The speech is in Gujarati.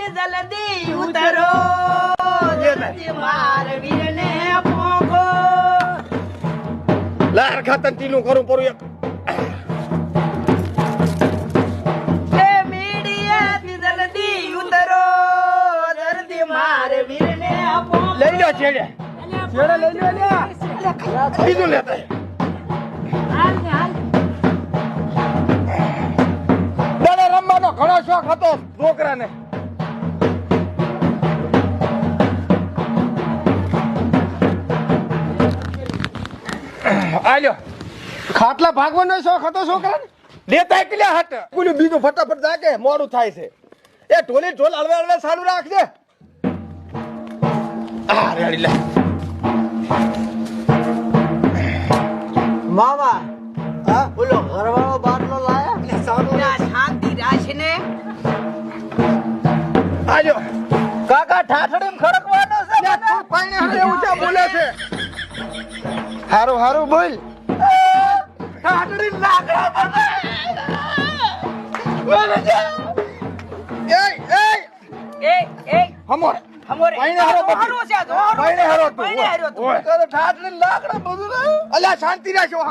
જલ્દી ઉતરો જલ્દી માર વીરને પોંખો લાર ખાતર ટીનું કરું પરું એક એ મીડિયાથી જલ્દી ઉતરો જલ્દી માર વીરને પોંખો લઈ લો છેડે લઈ લો બીજું લેતા દાદા રમવાનો ઘણો શોખ હતો છોકરાને આલ્યો ખાટલા ભાગવાનો શોખ હતો છોકરાને લેતા એકલ્યા હટ બોલું બીજું ફટાફટ જાકે મોડું થાય છે એ ઢોલી ઢોલ હળવે હળવે ચાલુ રાખજે આ રેડી લે મામા હા બોલો ઘરવાળો બાટલો લાયા શાંતિ રાખીને આલ્યો કાકા ઠાઠડીમ ખડકવાનો છે તું પાણી હારે ઊંચા બોલે છે હારું હારું બોલ ઠાઠડી લાકડા બોલે છે એ એ હમોર હમોરે પાણી હારો બધી. હારો છે આ તો, હારો પાણી હારો તું પાણી હારો તું. ઓય. ઠાઠડી લાકડા બધું લાવ્યો અલ્યા શાંતિ રાખો